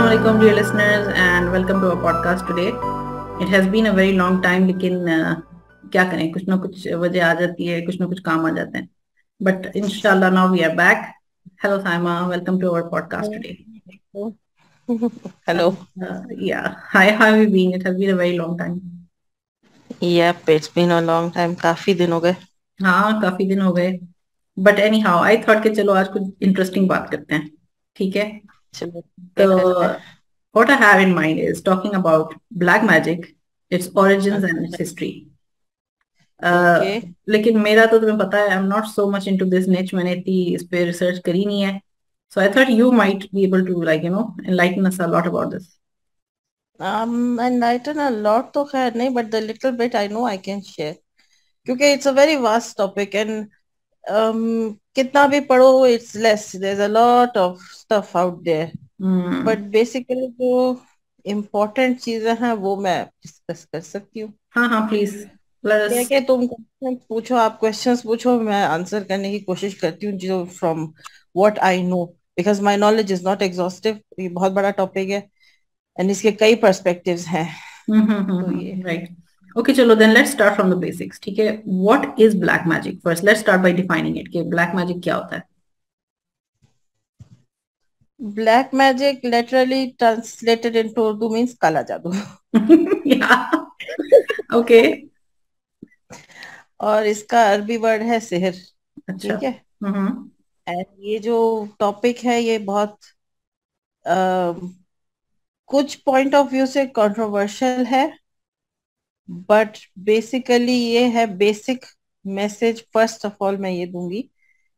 Assalamualaikum dear listeners and welcome to our podcast today. It has been a very long time लेकिन क्या करें, कुछ ना कुछ वजह आ जाती है, कुछ ना कुछ काम आ जाते हैं. But inshallah now we are back. Hello Saima, welcome to our podcast today. Hello. Yeah, hi, how have you been? It has been a very long time. Yep, it's been a long time. काफी दिन हो गए. हाँ, काफी दिन हो गए. But anyhow, I thought कि चलो आज कुछ इंटरेस्टिंग बात करते हैं. ठीक है. चलो क्या करते हैं. So what I have in mind is talking about black magic, its origins and its अच्छा. history. ओके. लेकिन मेरा तो तुम्हें पता है, I am not so much into this निच, मैंने इतनी इस पे रिसर्च करी नहीं है. So I thought you might be able to enlighten us a lot about this. Enlighten a lot तो खैर नहीं, but the little bit I know I can share. क्योंकि it's a very vast topic and कितना भी पढ़ो it's less. There's a lot of stuff out there. But basically जो important चीजें हैं वो मैं डिस्कस कर सकती हूँ. हाँ हाँ, प्लीज. क्या क्या तुम क्वेश्चन पूछो, आप क्वेश्चंस पूछो, मैं आंसर करने की कोशिश करती हूँ जो from what I know, because my knowledge is not exhaustive. ये बहुत बड़ा टॉपिक है एंड इसके कई पर्सपेक्टिव्स हैं. तो ये राइट. ओके, चलो then let's start from the basics. ठीक है, what is black magic? First let's start by defining it कि ब्लैक मैजिक क्या होता है. Black magic literally translated into Urdu means काला जादू. या. ओके. और इसका अरबी वर्ड है सिहर. अच्छा. ठीक है. हम्म. एंड ये जो टॉपिक है ये बहुत कुछ पॉइंट ऑफ व्यू से कंट्रोवर्शियल है, बट बेसिकली ये है basic message. First of all मैं ये दूंगी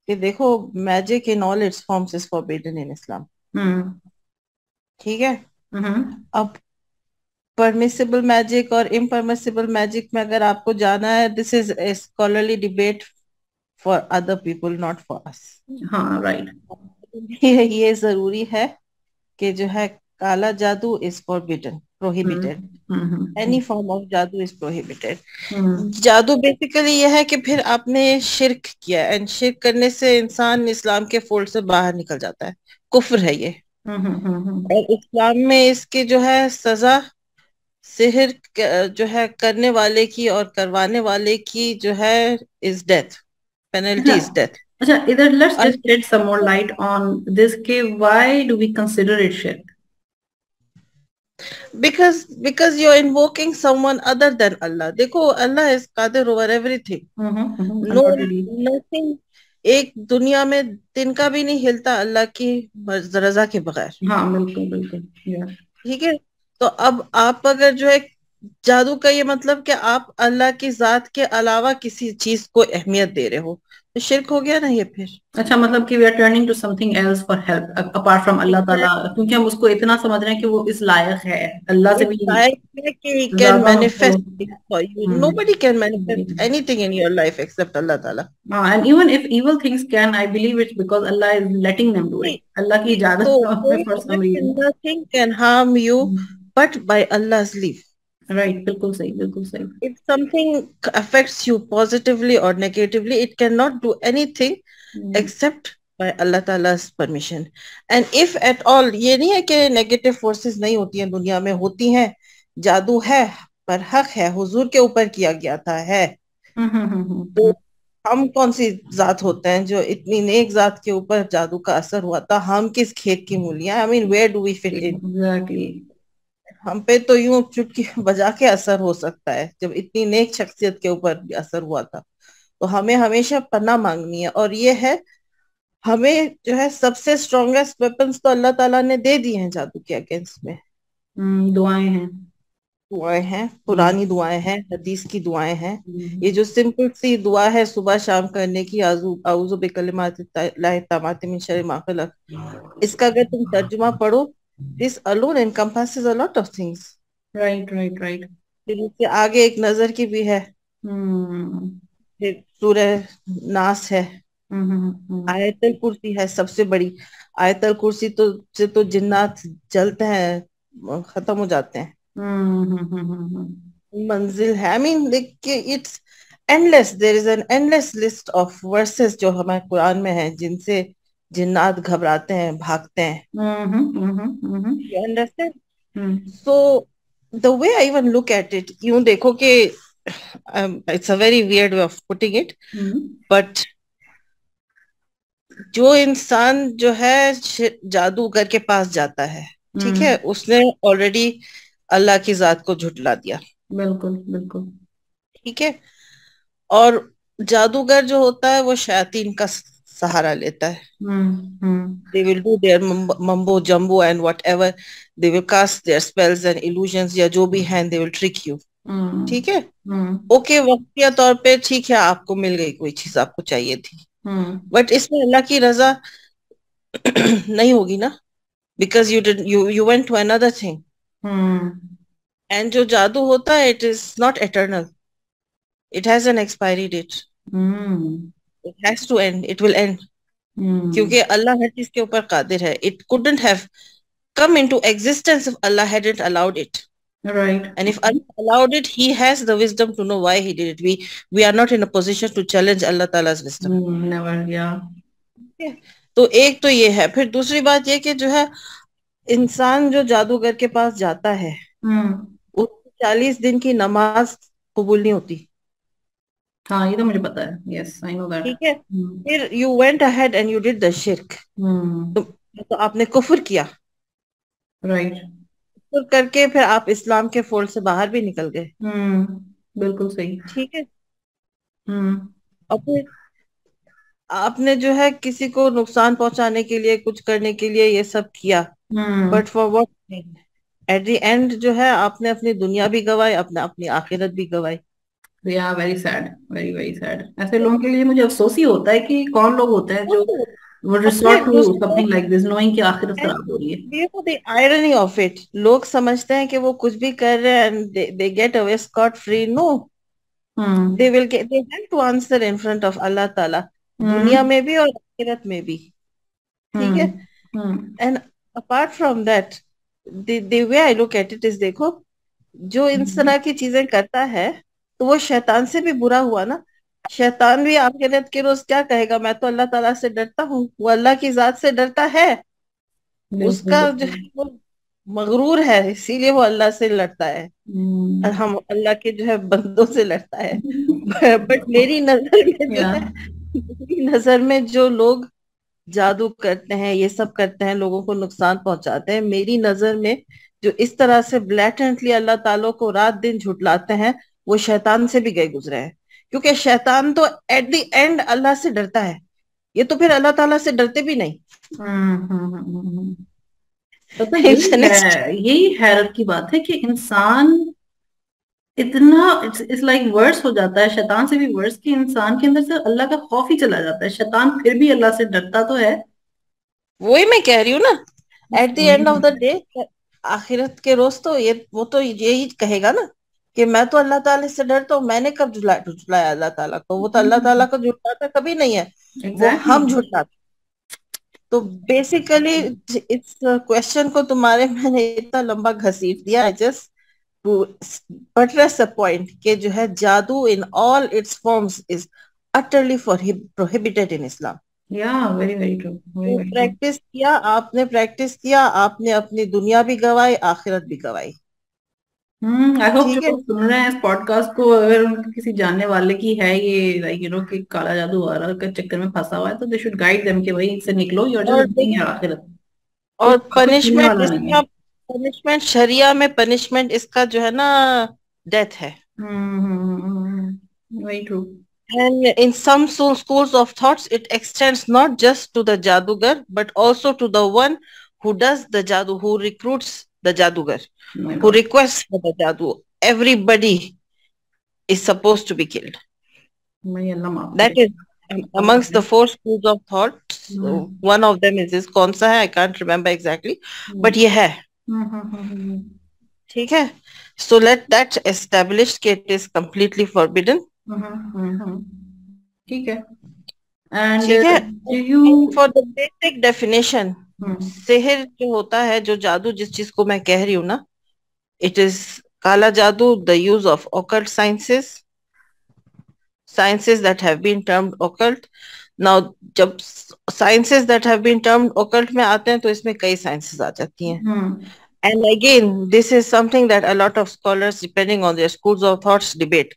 कि देखो, magic in all its forms is forbidden in Islam. Hmm. ठीक है. हम्म. अब परमिसिबल मैजिक और इम्परमिसिबल मैजिक में अगर आपको जाना है, this is A scholarly debate for other people, not for us. हाँ, राइट. ये जरूरी है कि जो है काला जादू is forbidden, hmm. Prohibited. Hmm. Any form of जादू इज प्रोहिबिटेड. हम्म. जादू बेसिकली यह है कि फिर आपने शिर्क किया एंड शिर्क करने से इंसान इस्लाम के फोल्ड से बाहर निकल जाता है. कुफ्र है ये. और इस्लाम में इसकी जो है सजा सिहर जो है करने वाले की और करवाने वाले की जो है इज डेथ. अच्छा. Penalty is death. अच्छा, इधर लेट्स और just shed some more light on this के why do we consider it शिर्क. Because you are invoking someone other than Allah. देखो, अल्लाह इज कादिर over everything. No, undoubtedly. Nothing. एक दुनिया में तिनका भी नहीं हिलता अल्लाह की रजा के बगैर. हाँ, बिल्कुल बिल्कुल. या. ठीक है. तो अब आप अगर जो है जादू का ये मतलब कि आप अल्लाह की जात के अलावा किसी चीज को अहमियत दे रहे हो, तो शिर्क हो गया ना ये फिर. अच्छा, मतलब कि we are turning to something else for help apart from Allah ताला, Exactly. क्योंकि हम उसको इतना समझ रहे हैं कि वो इस लायक है, अल्लाह से It's भी like he can ज्यादा उसको. manifest things for you. Nobody can manifest anything in your life except Allah Ta'ala. हाँ, and even if evil things can, I believe it's because Allah is letting them do it. अल्लाह की So, इजाजत है for some reason. nothing can harm you but by Allah's leave. Right, बिल्कुल सही, बिल्कुल सही. If something affects you positively or negatively, it cannot do anything except by Allah Ta'ala's permission. And if at all, ये नहीं है कि negative forces नहीं होती हैं दुनिया में, होती हैं. जादू है पर हक है, हुजूर के ऊपर किया गया था है. तो हम कौन सी जात होते हैं जो इतनी नेक जात के ऊपर जादू का असर हुआ था. हम किस खेत की मूलियां. I mean, where do we fit in. Exactly. हम पे तो यूं चुटकी बजा के असर हो सकता है, जब इतनी नेक शख्सियत के ऊपर भी असर हुआ था. तो हमें हमेशा पनाह मांगनी है. और ये है, हमें जो है सबसे स्ट्रॉन्गेस्ट वेपन्स तो अल्लाह ताला ने दे दिए हैं जादू के अगेंस्ट में. दुआएं हैं. दुआएं हैं, पुरानी दुआएं हैं, हदीस की दुआएं हैं. ये जो सिंपल सी दुआ है सुबह शाम करने की, आऊज़ु बिकलिमातिल्लाहि ताम्माति मिन शर्रि मा खलक, इसका अगर तुम तर्जुमा पढ़ो, this alone encompasses a lot of things. Right right right. फिर इसके आगे एक नजर की भी है. हम्म. फिर सूरह नास है. आयतल कुर्सी है सबसे बड़ी. आयतल कुर्सी तो से तो जिन्नात जलते हैं, खत्म हो जाते हैं. मंजिल है. आई मीन, देखिए, it's endless. There is an endless list of verses जो हमारे कुरान में है, जिनसे जिन्नात घबराते हैं, भागते हैं. You understand? So the way I even look at it, यूं देखो कि it's a very weird way of putting it, but जो इंसान जो है जादूगर के पास जाता है, ठीक है, उसने ऑलरेडी अल्लाह की जात को झुटला दिया. बिल्कुल बिल्कुल. ठीक है. और जादूगर जो होता है वो शैतान का सहारा लेता है. They will do their mumbo jumbo and whatever. They will cast their spells and illusions या जो भी है, and they will trick you. ठीक है. ओके, वक्तिया तौर पे ठीक है, आपको मिल गई कोई चीज आपको चाहिए थी, बट इसमें अल्लाह की रजा नहीं होगी ना, because you went to another thing. And जो जादू होता है, it is not eternal, it has an expiry date. It has to end, it will end. क्योंकि अल्लाह हर चीज के ऊपर कादिर है. It couldn't have come into existence if Allah hadn't allowed it. Right. And if Allah allowed it, He has the wisdom to know why He did it. We are not in a position to challenge Allah Ta'ala's wisdom. Never, yeah. Okay. तो एक तो ये है. फिर दूसरी बात ये कि जो है, इंसान जो जादूगर के पास जाता है, उसको 40 दिन की नमाज कबूल नहीं होती. हाँ, ये तो मुझे पता है. Yes, I know that. ठीक है. फिर you went ahead and you did the शिर्क. तो आपने कुफ्र किया. राइट. कुफ्र करके फिर आप इस्लाम के फोल्ड से बाहर भी निकल गए. बिल्कुल सही. ठीक है. और फिर आपने जो है किसी को नुकसान पहुंचाने के लिए, कुछ करने के लिए ये सब किया, but for what? Eight the and जो है, आपने अपनी दुनिया भी गवाई, अपनी आखिरत भी गवाई. या very sad, very very sad. ऐसे लोगों के लिए मुझे अफसोस ही होता है कि कौन लोग होते हैं जो would resort to something like this knowing कि आखिरत खराब हो रही है. देखो the irony of it, लोग समझते हैं कि वो कुछ भी कर रहे हैं and they get away scot free. No, they have to answer in front of Allah Taala, दुनिया में भी और आखिरत में भी. ठीक है. and apart from that, the way I look at it is, देखो, जो इस तरह की चीजें करता है तो वो शैतान से भी बुरा हुआ ना. शैतान भी आखिरत के रोज क्या कहेगा? मैं तो अल्लाह ताला से डरता हूँ. वो अल्लाह की जात से डरता है. उसका जो है वो मगरूर है, इसीलिए वो अल्लाह से लड़ता है. और हम अल्लाह के जो है बंदों से लड़ता है. बट मेरी नजर में जो है, मेरी नजर में जो लोग जादू करते हैं, ये सब करते हैं, लोगों को नुकसान पहुंचाते हैं, मेरी नजर में जो इस तरह से ब्लैटेंटली अल्लाह ताला को रात दिन झुटलाते हैं, वो शैतान से भी गए गुजरे हैं. क्योंकि शैतान तो एट द एंड अल्लाह से डरता है. ये तो फिर अल्लाह ताला से डरते भी नहीं. तो यही हैरत की बात है कि इंसान इतना इट्स लाइक वर्स हो जाता है, शैतान से भी वर्स, कि इंसान के अंदर से अल्लाह का खौफ ही चला जाता है. शैतान फिर भी अल्लाह से डरता तो है. वही मैं कह रही हूँ ना, eight the end of the day, आखिरत के रोज तो वो तो यही कहेगा ना कि मैं तो अल्लाह ताला से डरता हूँ. मैंने कब झुटलाया अल्लाह ताला को? वो तो अल्लाह ताला को झुटलाता कभी नहीं है. वो हम झुटलाते. तो बेसिकली इस क्वेश्चन को तुम्हारे मैंने इतना लंबा घसीट दिया. I just to buttress a point कि जो है, जादू in all its forms is utterly prohibited in Islam. Yeah, very very true. Practice किया आपने अपनी दुनिया भी गवाई, आखिरत भी गवाई. आई होप जो लोग सुन रहे हैं इस पॉडकास्ट को, अगर उनके किसी जानने वाले की है ये लाइक कि काला जादू आ रहा के चक्कर में फंसा हुआ है, तो दे शुड गाइड देम कि भाई इससे निकलो, योर जस्ट डूइंग आखिरत. और पनिशमेंट शरिया में पनिशमेंट इसका जो है ना, डेथ है. Very true. And in some schools of thoughts, it extends not just to the jadugar, but also to the one who does the jadoo, who recruits the jadugar, who requests for the jadoo. Everybody is supposed to be killed. That is amongst the 4 schools of thought. One of them is this. कौन सा है? I can't remember exactly, but ये है. ठीक है. So let that establish that it is completely forbidden. ठीक है. And for the basic definition, सिहर जो होता है, जो जादू जिस चीज को मैं कह रही हूँ ना, it is काला जादू, the use of occult sciences that have been termed occult, now जब sciences that have been termed occult में आते हैं तो इसमें कई साइंसेस आ जाती हैं. हम्म. And again, this is something that a lot of scholars, depending on their schools of thoughts, debate.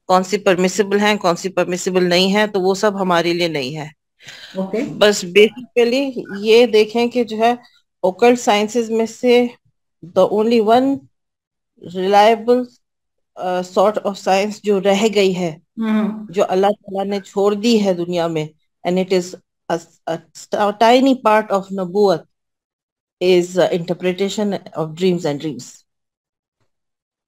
कौन सी परमिसिबल है, कौन सी परमिसिबल नहीं है, तो वो सब हमारे लिए नहीं है. ओके. बस बेसिकली ये देखें कि जो है ओकल्ट साइंसेस में से the only one reliable sort of science जो रह गई है, हम्म. जो अल्लाह ताला ने छोड़ दी है दुनिया में, and it is tiny part of नबूवत, is interpretation of dreams and dreams.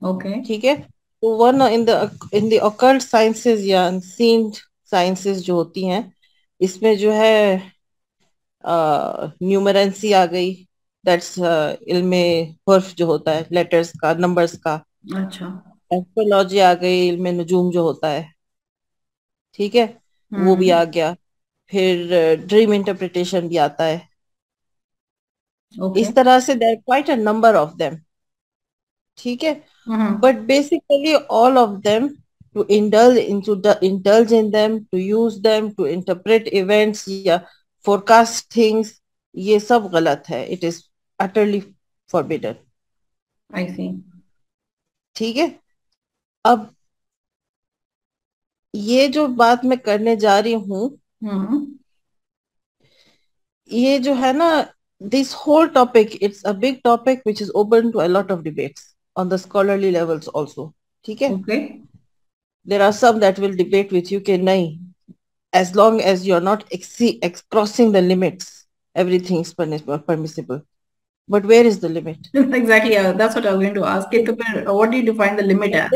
Okay. ठीक है. तो one in the occult sciences या अनसीन साइंसेस जो होती हैं, इसमें जो है न्यूमरेंसी आ गई. दैट्स इल्मे हर्फ जो होता है, लेटर्स का, नंबर्स का. अच्छा. एस्ट्रोलॉजी आ गई, इल्मे नजूम जो होता है. ठीक है. वो भी हम्म. आ गया. फिर ड्रीम इंटरप्रिटेशन भी आता है. ओके. इस तरह से there quite a number of them. ठीक है. हम्म. But basically, all of them, to indulge in them, to use them, to interpret events या forecast things, ये सब गलत है. It is utterly forbidden. आई सी. ठीक है. अब ये जो बात मैं करने जा रही हूँ, हम्म. ये जो है ना, this whole topic, it's a big topic which is open to a lot of debates on the scholarly levels also. ठीक है. Okay. There are some that will debate with you कि नहीं, as long as you're not crossing the limits, everything is permissible. But where is the limit? Exactly, yeah, that's what I was going to ask. कि तो फिर what do you define the limit as?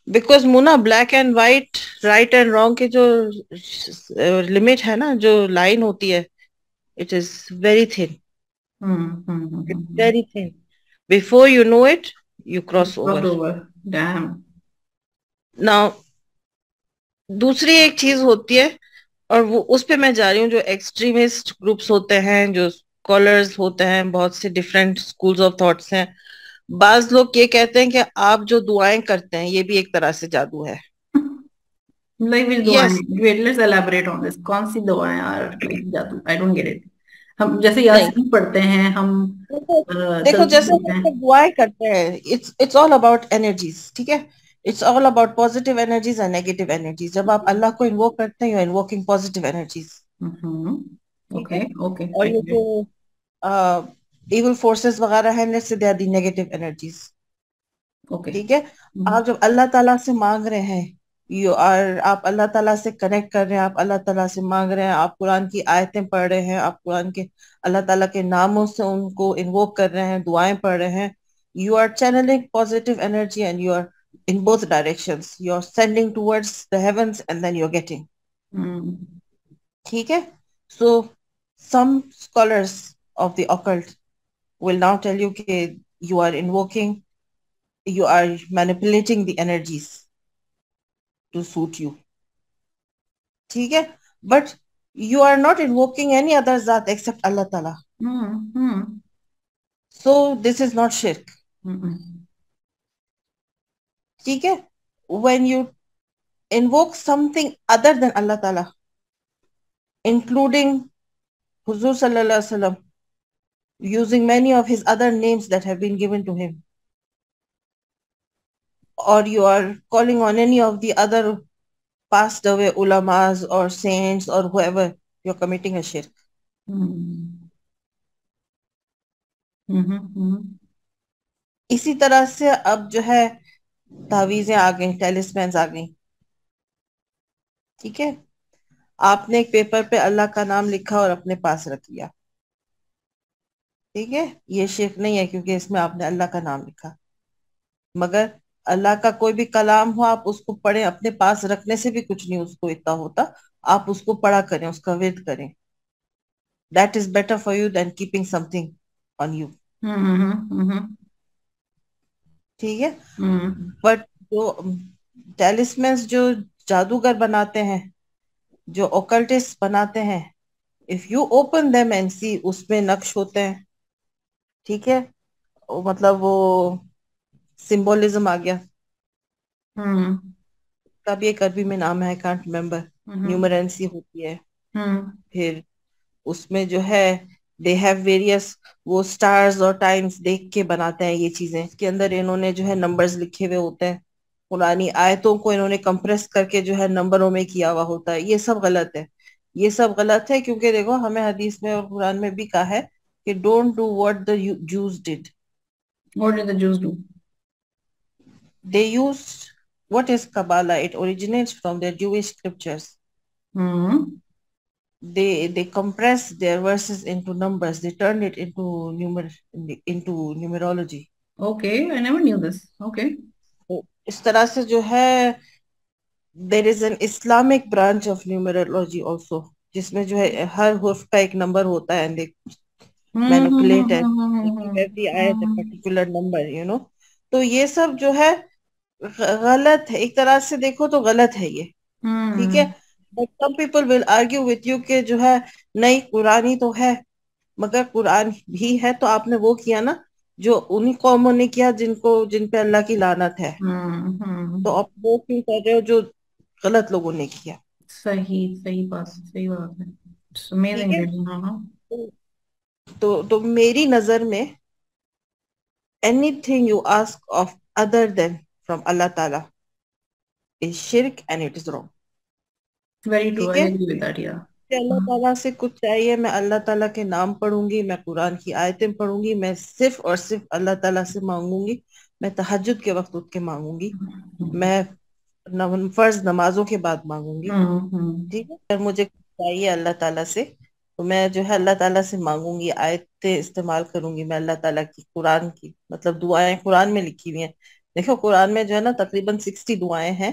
Because Muna, black and white, right and wrong के जो limit है ना, जो line होती है, it is very thin. It's very thin. Before you know it, you cross over. Crossed over. Damn. Now, दूसरी एक चीज होती है, और वो उस पे मैं जा रही हूँ, जो एक्सट्रीमिस्ट ग्रुप्स होते हैं, जो स्कॉलर्स होते हैं, बहुत से डिफरेंट स्कूल्स ऑफ थॉट्स हैं. बाज लोग ये कहते हैं कि आप जो दुआएं करते हैं, ये भी एक तरह से जादू है. Like which दुआएं? Yes. Wait, let's elaborate on this. कौन सी दुआएं यार? Like जादू? I don't get it. हम जैसे नहीं. यासीन पढ़ते हैं, हम देखो, देखो, तस्बीह जैसे पढ़ते हम हैं. लोग दुआएं करते हैं, इट्स ऑल अबाउट एनर्जीज. ठीक है. It's all about positive energies and negative energies. जब आप अल्लाह को इन्वोक करते हैं, you are invoking positive energies. Hmm. ठीक ओके. है. ओके. और ये जो इविल फोर्सेस वगैरह हैं, let's say they are the negative energies. Okay. ठीक है. आप जब अल्लाह ताला से मांग रहे हैं, आप अल्लाह ताला से कनेक्ट कर रहे हैं, आप अल्लाह ताला से मांग रहे हैं, आप कुरान की आयतें पढ़ रहे हैं, आप कुरान के अल्लाह ताला के नामों से उनको इन्वोक कर रहे हैं, दुआएं पढ़ रहे हैं, you are channelling positive energy and you are in both directions. You're sending towards the heavens and then you're getting. ठीक है. So some scholars of the occult will now tell you that you are invoking, you are manipulating the energies to suit you. ठीक है. But you are not invoking any other zat except Allah Ta'ala. So this is not shirk. ठीक है. When you invoke something other than Allah Ta'ala, including Huzur Sallallahu Alaihi Wasallam, using many of his other names that have been given to him, or you are calling on any of the other passed away ulamas or saints or whoever, you're committing a shirk. इसी तरह से अब जो है तावीजें आ गई, टेलिस्मैन्स आ गई. ठीक है. आपने एक पेपर पे अल्लाह का नाम लिखा और अपने पास रख लिया. ठीक है. ये शिर्क नहीं है क्योंकि इसमें आपने अल्लाह का नाम लिखा. मगर अल्लाह का कोई भी कलाम हो, आप उसको पढ़े, अपने पास रखने से भी कुछ नहीं उसको इतना होता. आप उसको पढ़ा करें, उसका विर्द करें. That is better for you than keeping something on you. ठीक है. बट जो टेलिस्मेंस जो जादूगर बनाते हैं, जो ओकल्टिस्ट बनाते हैं, if you open them and see, उसमें नक्श होते हैं. ठीक है. मतलब वो सिंबोलिज्म आ गया. का भी एक अरबी में नाम है, आई कांट रिमेम्बर. न्यूमरेंसी होती है। हम्म फिर उसमें जो है दे हैव वेरियस, वो स्टार्स और टाइम्स देख के बनाते हैं ये चीजें। इसके अंदर इन्होंने जो है नंबर्स लिखे हुए होते हैं, पुरानी आयतों को इन्होंने कंप्रेस करके जो है नंबरों में किया हुआ होता है। ये सब गलत है, ये सब गलत है, क्योंकि देखो हमें हदीस में और कुरान में भी कहा है कि don't do what the juice did. What did the Jews do? They use, what is Kabbalah? It originates from their Jewish scriptures. Hmm They compress their verses into numbers. They turn it into numerology. Okay, I never knew this. Okay. तो इस तरह से जो है there is an Islamic branch of numerology also, जिसमें जो है हर हुर्फ का एक नंबर होता है, and they manipulate and they give every ayat a particular number, you know. तो ये सब जो है गलत है, एक तरह से देखो तो गलत है ये। ठीक है, hmm but some people will argue with you के जो है नहीं कुरान ही तो है। मगर कुरान भी है तो आपने वो किया ना जो उन्हीं कौमों ने किया जिनको, जिन पे अल्लाह की लानत है। तो आप वो क्यों कर रहे हो जो गलत लोगों ने किया? सही सही बात है, सही बात है। इट्स ठीक अमेजिंग है। रियली। हाँ हाँ। तो मेरी नजर में anything you ask of other than from Allah ताला इज शिरक and it is wrong. Very true, ठीक आई है, एग्री विद दैट, या। कि अल्लाह ताला से कुछ चाहिए, मैं अल्लाह ताला के नाम पढ़ूंगी, मैं कुरान की आयतें पढ़ूंगी, मैं सिर्फ और सिर्फ अल्लाह ताला से मांगूंगी। मैं तहज्जुद के वक्त उठ के मांगूंगी, मैं फर्ज नमाजों के बाद मांगूंगी। हम्म। ठीक है, अगर मुझे कुछ चाहिए अल्लाह ताला से तो मैं जो है अल्लाह ताला से मांगूंगी, आयतें इस्तेमाल करूंगी मैं अल्लाह ताला की, कुरान की मतलब दुआएं कुरान में लिखी हुई हैं। देखो कुरान में जो है ना तकरीबन 60 दुआएं हैं,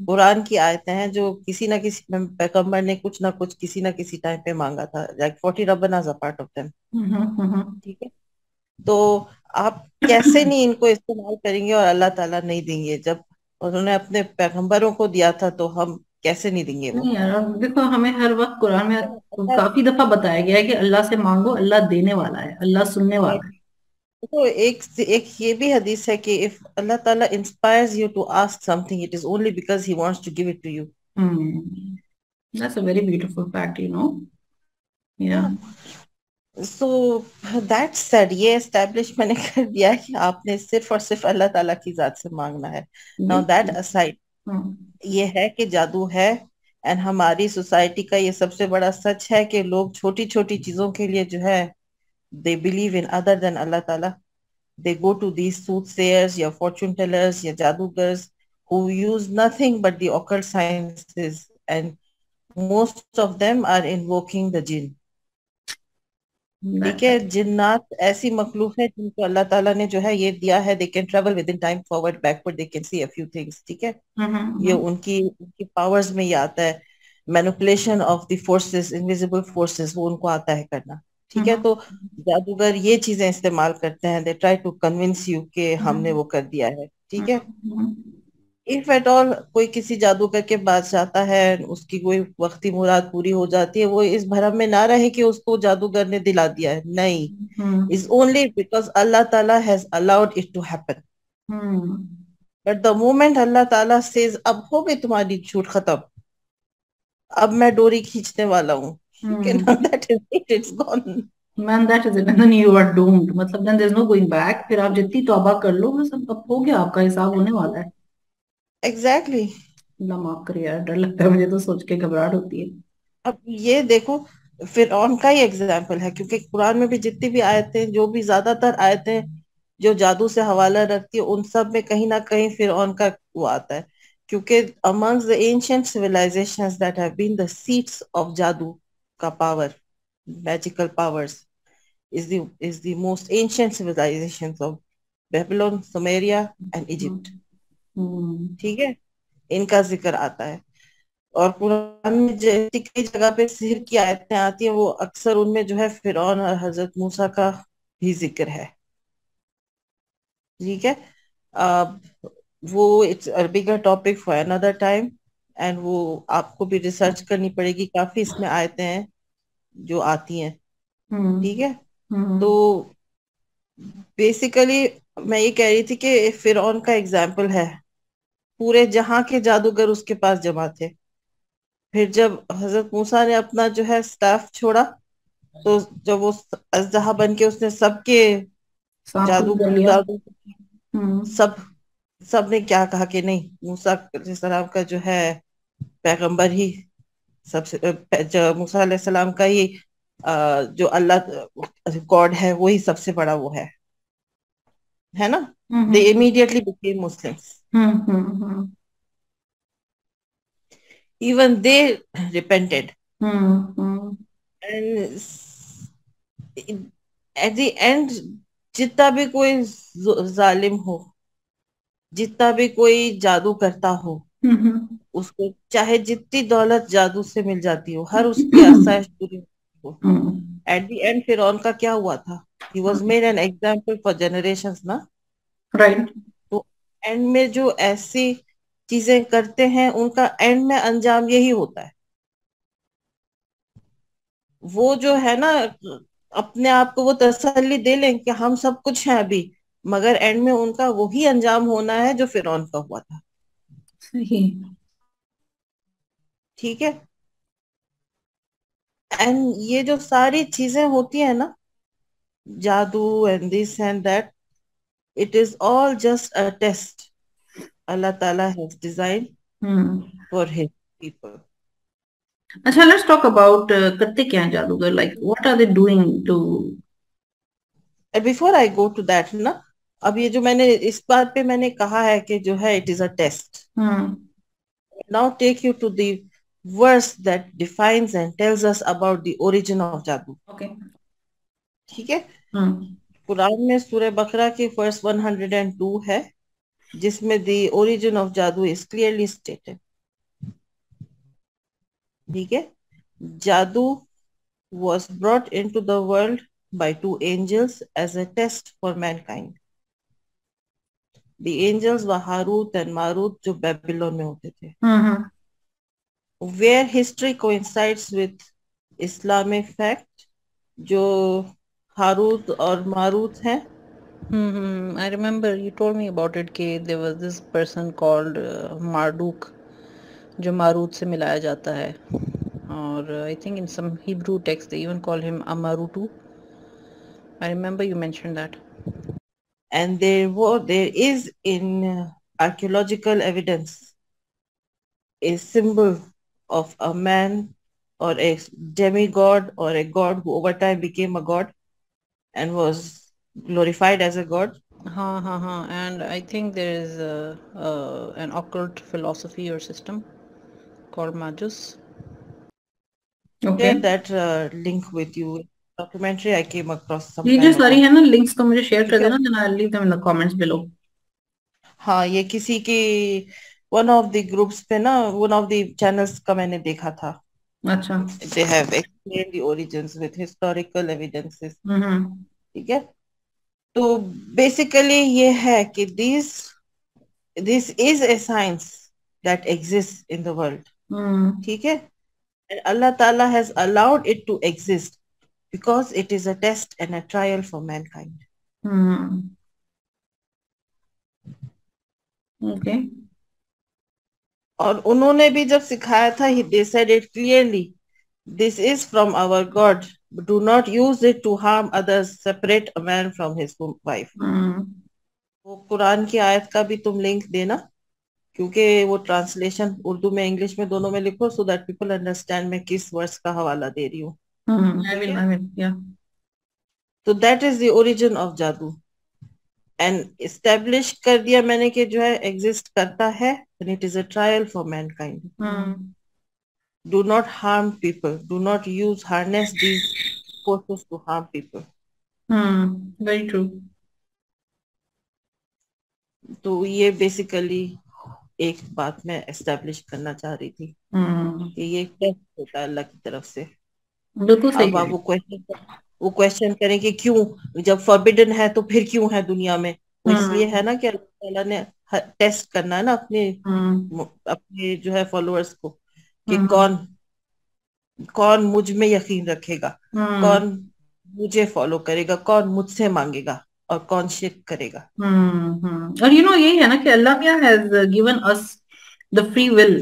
कुरान की आयतें हैं जो किसी ना किसी पैगंबर ने कुछ ना कुछ किसी ना किसी टाइम पे मांगा था, लाइक 40 रब्बना अ पार्ट ऑफ देम। ठीक है, तो आप कैसे नहीं इनको इस्तेमाल करेंगे और अल्लाह ताला नहीं देंगे? जब उन्होंने अपने पैगंबरों को दिया था तो हम कैसे नहीं देंगे वो? नहीं यार, अब देखो हमें हर वक्त कुरान में अल्लाह, काफी दफा बताया गया है कि अल्लाह से मांगो, अल्लाह देने वाला है, अल्लाह सुनने वाला है। तो एक ये भी हदीस है कि if Allah Ta'ala inspires you to ask something it is only because he wants to give it to you. Hmm. That's a very beautiful fact, you know. Yeah. So that said, ये establish मैंने कर दिया है कि आपने सिर्फ और सिर्फ अल्लाह ताला की जात से मांगना है। नाउ दैट बिल्कुल। असाइड, हम्म ये है कि जादू है, एंड हमारी सोसाइटी का ये सबसे बड़ा सच है कि लोग छोटी छोटी चीजों के लिए जो है they believe in other than Allah ताला। They go to these soothsayers या fortune tellers या जादूगर्स who use nothing but the occult sciences, and most of them are invoking the jinn। ठीक दैट्स है, राइट। जिन्नात ऐसी मखलूक है जिनको अल्लाह ताला ने जो है ये दिया है, they can travel with in time, forward backward, they can see a few things. ठीक है, ये हम्म। उनकी उनकी पावर्स में ये आता है, manipulation of the forces, invisible forces, वो उनको आता है करना। ठीक है, हम्म तो जादूगर ये चीजें इस्तेमाल करते हैं, they try to convince you कि हमने हम्म वो कर दिया है। ठीक है, हम्म इफ एट ऑल कोई किसी जादूगर के पास जाता है, उसकी कोई वक्ती मुराद पूरी हो जाती है, वो इस भरम में ना रहे कि उसको जादूगर ने दिला दिया है, नहीं। इज ओनली बिकॉज अल्लाह ताला has allowed it to happen. Hmm but the moment Allah ताला सेज अब हो गई तुम्हारी छूट खत्म, अब मैं डोरी खींचने वाला हूँ, you hmm. cannot, that is it, it's gone। Man that is it, and then you are doomed, मतलब then there is no going back. फिर आप जितनी तौबा कर लो बस, अब हो गया, आपका हिसाब होने वाला है। एग्जैक्टली। अल्लाह माफ करे यार, डर लगता है मुझे तो सोच के, घबराहट होती है। अब ये देखो फिरौन का ही एग्जाम्पल है, क्योंकि कुरान में भी जितनी भी आयतें, जो भी ज्यादातर आयतें जो जादू से हवाला रखती है, उन सब में कहीं ना कहीं फिरौन का वो आता है। क्योंकि amongst the ancient civilisations that have been the seats of जादू का power, magical powers, is the most ancient civilizations of Babylon, Sumeria and Egypt। हम्म ठीक है, इनका जिक्र आता है। और कुरान में जैसी कई जगह पे सिहर की आयतें आती हैं, वो अक्सर उनमें जो है फिरौन और हजरत मूसा का भी जिक्र है। ठीक है, अब वो it's a bigger topic for another time, and वो आपको भी रिसर्च करनी पड़ेगी, काफी इसमें आयतें हैं जो आती हैं। ठीक हम्म है, तो हम्म बेसिकली मैं ये कह रही थी कि फिरौन का एग्जाम्पल है, पूरे जहां के जादूगर उसके पास जमा थे, फिर जब हजरत मूसा ने अपना जो है स्टाफ छोड़ा, तो जब वो अजदहा बन के उसने सबके सांप को जादू कर लिया। जादू हम्म। सब सब ने क्या कहा कि नहीं, मूसा अलैहिस्सलाम का जो है पैगंबर ही सबसे जो मूसा अलैहिस्सलाम का ही जो अल्लाह गॉड है वही सबसे बड़ा वो है ना। They hmm. Immediately became Muslims, hmm. Even they repented, hmm. And at the end जितना भी कोई जालिम हो, जितना भी कोई जादू करता हो, हम्म। उसको चाहे जितनी दौलत जादू से मिल जाती हो, हर उसकी आसाइश पूरी हो, एट द एंड फिरौन का क्या हुआ था? He was made an example for generations ना। राइट। तो एंड में जो ऐसी चीजें करते हैं उनका एंड में अंजाम यही होता है। वो जो है ना, अपने आप को वो तसल्ली दे लें कि हम सब कुछ हैं अभी, मगर एंड में उनका वही अंजाम होना है जो फिरौन का हुआ था। सही। ठीक है। एंड ये जो सारी चीजें होती है ना, जादू and this and that, it is all just a test Allah Ta'ala has designed hmm. for his people. अच्छा, लेट्स टॉक अबाउट करते क्या हैं जादूगर, like what are they doing to. And before I go to that ना, अब ये जो मैंने इस बात पे मैंने कहा है कि जो है it is a test, hmm. now take you to the verse that defines and tells us about the origin of जादू। ओके। ठीक है। हम्म। कुरान में सूरह बकरा की वर्स 102 है, जिसमें the origin of जादू is clearly stated। ठीक है। जादू was brought into the world by two angels as a test for mankind। The angels were Harut and Marut, जो बेबीलोन में होते थे। हम्म। Where history coincides with Islamic fact, जो Harut और मारूत हैं। I remember you told me about it कि there was this person called Marduk जो Marut से मिलाया जाता है, और I think in some Hebrew text they even call him Amarutu. I remember you mentioned that. And there is in archaeological evidence a symbol of a man or a demigod or a god who over time became a god and was glorified as a god. हाँ, and I think there is an occult philosophy or system called Magus. Okay. Share that link with you. Documentary I came across some ये जो time सारी ago. है ना links तो मुझे share कर ठीक है। देना, then I will leave them in the comments below. हाँ, ये किसी की वन ऑफ द ग्रुप्स पे ना, वन ऑफ द चैनल्स का मैंने देखा था। अच्छा। They have explain the origins with historical evidences. Hmm. ठीक है। तो बेसिकली ये है कि this is a science that exist in the world. Hmm. ठीक है। एंड अल्लाह ताला has allowed it to exist because it is a test and a trial for mankind। Hmm. Okay. और उन्होंने भी जब सिखाया था, they said it clearly, this is from our God, do not use it to harm others, separate a man from his wife। हम्म। वो कुरान की आयत का भी तुम लिंक देना, क्योंकि वो ट्रांसलेशन उर्दू में इंग्लिश में दोनों में लिखो, सो दैट पीपल अंडरस्टैंड मैं किस वर्स का हवाला दे रही हूँ। ठीक है। आई विल या। तो that is the origin of जादू, एंड इस्टेब्लिश कर दिया मैंने कि जो है एग्जिस्ट करता है, and it is a trial for Mankind. Hmm. Do not harm people. Do not use harness these forces to harm people। Very true. तो ये बेसिकली एक बात मैं एस्टेब्लिश करना चाह रही थी हम्म। कि ये टेस्ट होता है अल्लाह की तरफ से। बिल्कुल सही अब कह आप रही वो क्वेश्चन करें कि क्यों, जब फॉरबिडन है तो फिर क्यों है दुनिया में? वो इसलिए है हम्म। ना कि अल्लाह ताला ने टेस्ट करना है ना अपने हम्म। अपने जो है फॉलोअर्स को, कि हम्म। कौन कौन मुझ में यकीन रखेगा, हम्म। कौन मुझे फॉलो करेगा, कौन मुझसे मांगेगा, और कौन शिर्क करेगा। और यू नो यही है ना कि अल्लाह मियां has given us the free will,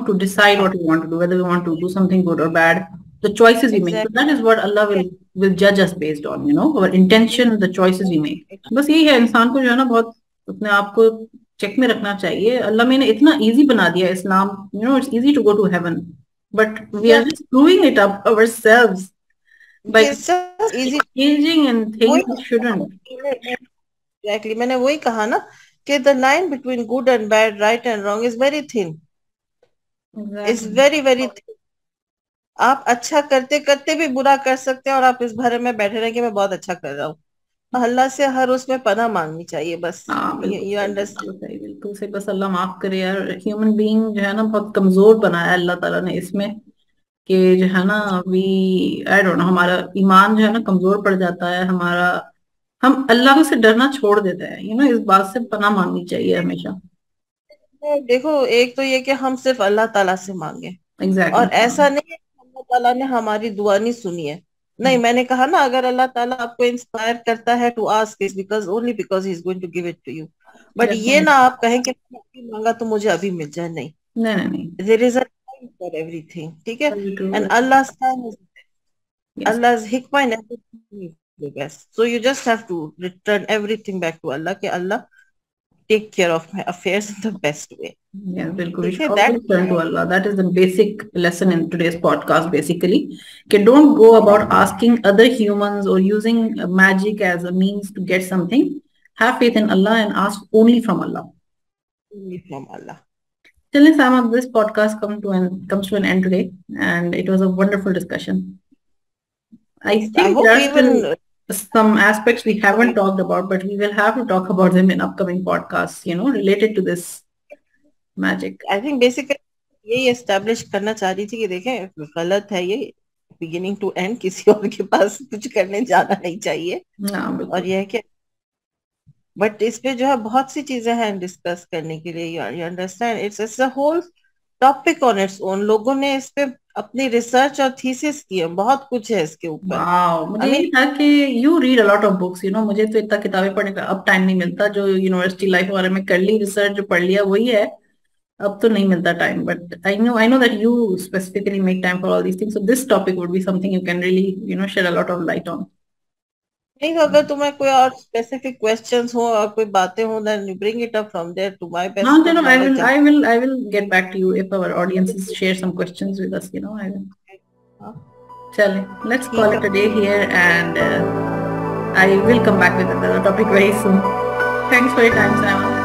to decide what we want to do, whether we want to do something good or bad, the choices we make. So that is what Allah will judge us based on, our intention, the choices we make. बस यही है, इंसान को जो है ना बहुत अपने आप को चेक में रखना चाहिए. अल्लाह ने इतना इजी बना दिया इस्लाम, it's easy to go to heaven, but we are just screwing it up ourselves by engaging in things we shouldn't. Exactly. मैंने वही कहा ना कि the line between good and bad, right and wrong is very thin. Exactly. It's very very thin. आप अच्छा करते करते भी बुरा कर सकते हैं और आप इस भरे में बैठे रहें कि मैं बहुत अच्छा कर रहा हूँ. अल्लाह से हर उसमें पनाह मांगनी चाहिए बस. You understand? बिल्कुल सही. बस अल्लाह माफ करे यार. ह्यूमन बीइंग जो है ना बहुत कमजोर बनाया अल्लाह ताला ने इसमें, कि जो है ना आई डोंट नो, हमारा ईमान जो है ना कमजोर पड़ जाता है हमारा. हम अल्लाह से डरना छोड़ देते हैं. इस बात से पनाह मांगनी चाहिए हमेशा. देखो, एक तो ये कि हम सिर्फ अल्लाह ताला से मांगे. Exactly. और ऐसा नहीं है कि अल्लाह ताला ने हमारी दुआ नहीं सुनी है. नहीं, मैंने कहा ना, अगर अल्लाह ताला आपको इंस्पायर करता है to ask is because only because he is going to give it to you. But ये ना आप कहें कि मैंने मांगा तो मुझे अभी मिल जाए. नहीं, नहीं. There is a time for everything. ठीक है. And Allah's hikmah in everything is the best. So you just have to return everything back to Allah. कि Allah take care of my affairs in the best way. Yeah, बिल्कुल. We should always turn to Allah. That is the basic lesson in today's podcast, basically. Okay, don't go about asking other humans or using magic as a means to get something. Have faith in Allah and ask only from Allah. Only from Allah. Chale, Sama, this podcast comes to an end today, and it was a wonderful discussion. I think there are still some aspects we haven't talked about, but we will have to talk about them in upcoming podcasts, related to this magic. I think basically यही establish करना चाह रही थी कि देखें, गलत है ये beginning to end. किसी और के पास कुछ करने जाना नहीं चाहिए. और यह है कि बट इस पे जो है बहुत सी चीजें हैं डिस्कस करने के लिए. you understand, it's a whole topic on its own. लोगों ने इस पे अपनी रिसर्च और थीसिस की है. बहुत कुछ है इसके ऊपर. मुझे ये था कि you read a lot of books. मुझे तो इतना किताबें पढ़ने का अब टाइम नहीं मिलता. जो यूनिवर्सिटी लाइफ वाले में कर ली रिसर्च, जो पढ़ लिया वही है. अब तो नहीं मिलता time. But I know that you specifically make time for all these things. So this topic would be something you can really shed a lot of light on. नहीं, तो अगर तुम्हें कोई और स्पेसिफिक क्वेश्चंस हो और कोई बातें हो, then you bring it up from there to my best. No, I will get back to you if our audiences share some questions with us. I will. Chale, let's call it a day here, and I will come back with another topic very soon. Thanks for your time, Sam.